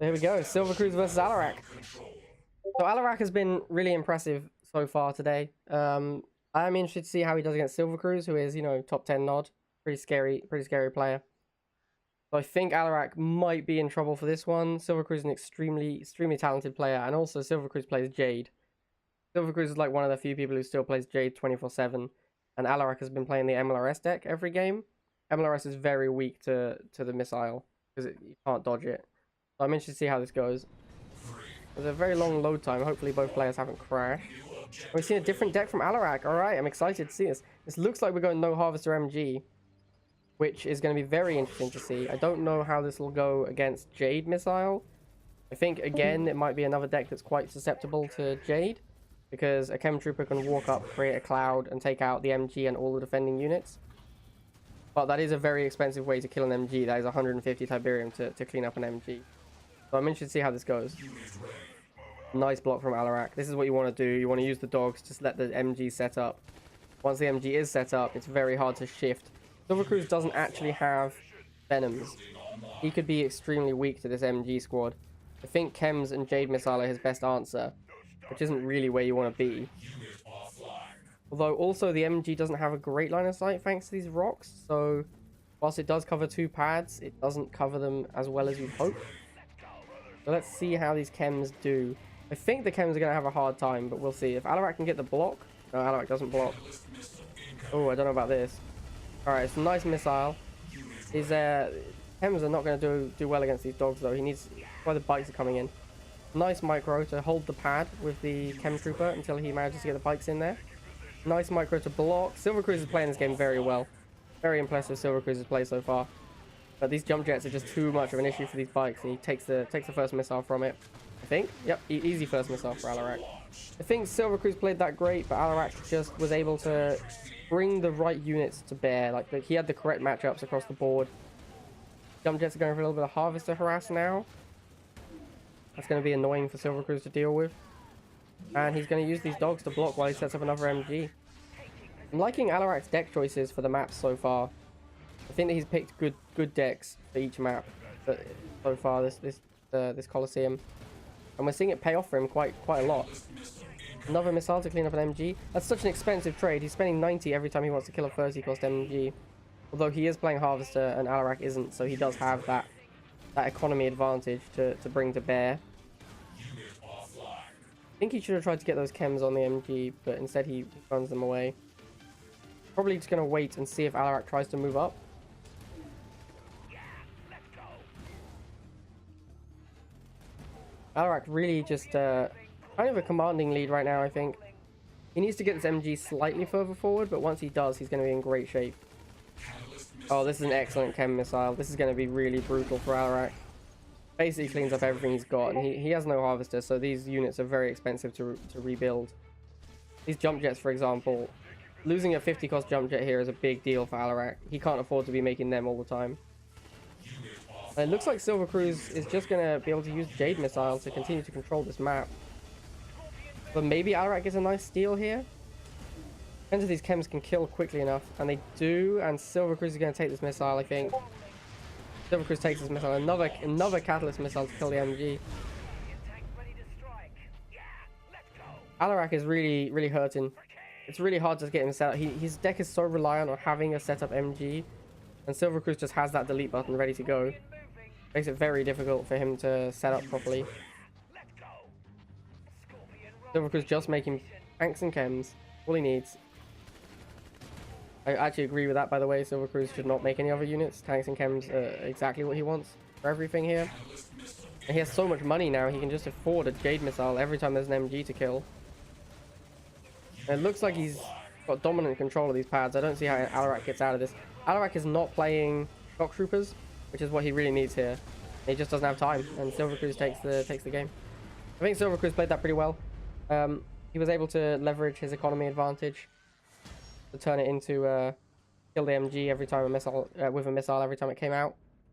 There we go. Silvercruise versus Alarak. So Alarak has been really impressive so far today. I'm interested to see how he does against Silvercruise, who is, you know, top 10 nod. Pretty scary player. So I think Alarak might be in trouble for this one. Silvercruise is an extremely talented player, and also Silvercruise plays Jade. Silvercruise is like one of the few people who still plays Jade 24/7, and Alarak has been playing the MLRS deck every game. MLRS is very weak to the missile because you can't dodge it. So I'm interested to see how this goes. There's a very long load time. Hopefully both players haven't crashed. We've seen a different deck from Alarak. Alright, I'm excited to see this. This looks like we're going no Harvester MG, which is going to be very interesting to see. I don't know how this will go against Jade Missile. I think, again, it might be another deck that's quite susceptible to Jade, because a Chem Trooper can walk up, create a cloud, and take out the MG and all the defending units. But that is a very expensive way to kill an MG. That is 150 Tiberium to clean up an MG. So I'm interested to see how this goes. Nice block from Alarak. This is what you want to do. You want to use the dogs to let the MG set up. Once the MG is set up, it's very hard to shift. Silvercruise doesn't actually have Venoms. He could be extremely weak to this MG squad. I think Chems and Jade Missile are his best answer, which isn't really where you want to be. Although also the MG doesn't have a great line of sight thanks to these rocks, so whilst it does cover 2 pads, it doesn't cover them as well as you'd hope. So let's see how these Chems do. I think the Chems are going to have a hard time, but we'll see. If Alarak can get the block... No, Alarak doesn't block. Oh, I don't know about this. Alright, it's a nice missile. His Chems are not going to do well against these dogs, though. He needs... That's why the bikes are coming in. Nice micro to hold the pad with the Chem Trooper until he manages to get the bikes in there. Nice micro to block. Silvercruise is playing this game very well. Very impressive Silvercruise's play so far. But these jump jets are just too much of an issue for these bikes, and he takes the first missile from it. I think. Yep, easy first missile for Alarak. I think Silvercruise played that great, but Alarak just was able to bring the right units to bear. Like, he had the correct matchups across the board. Jump jets are going for a little bit of Harvester harass now. That's going to be annoying for Silvercruise to deal with. And he's going to use these dogs to block while he sets up another MG. I'm liking Alarak's deck choices for the maps so far. I think that he's picked good decks for each map so far this Coliseum, and we're seeing it pay off for him quite a lot. Another missile to clean up an MG. That's such an expensive trade. He's spending 90 every time he wants to kill a 30 cost MG. Although he is playing Harvester and Alarak isn't, so he does have that economy advantage to bring to bear. I think he should have tried to get those chems on the MG, but instead he runs them away. Probably just going to wait and see if Alarak tries to move up. Alarak really just kind of a commanding lead right now, I think. He needs to get this MG slightly further forward, but once he does, he's going to be in great shape. Oh, this is an excellent chem missile. This is going to be really brutal for Alarak. Basically cleans up everything he's got, and he has no Harvester, so these units are very expensive to rebuild. These jump jets, for example, losing a 50 cost jump jet here is a big deal for Alarak. He can't afford to be making them all the time. And it looks like Silvercruise is just going to be able to use Jade Missile to continue to control this map. But maybe Alarak gets a nice steal here. Depends if these chems can kill quickly enough. And they do. And Silvercruise is going to take this missile, I think. Silvercruise takes this missile. Another Catalyst missile to kill the MG. Alarak is really hurting. It's really hard to get him set up. His deck is so reliant on having a setup MG. And Silvercruise just has that delete button ready to go. Makes it very difficult for him to set up properly. Silvercruise just making tanks and chems. All he needs. I actually agree with that, by the way. Silvercruise should not make any other units. Tanks and chems are exactly what he wants for everything here. And he has so much money now, he can just afford a Jade Missile every time there's an MG to kill. And it looks like he's got dominant control of these pads. I don't see how Alarak gets out of this. Alarak is not playing Shock Troopers, which is what he really needs here. He just doesn't have time, and Silvercruise takes the game. I think Silvercruise played that pretty well. He was able to leverage his economy advantage to turn it into kill the MG every time a missile with a missile every time it came out.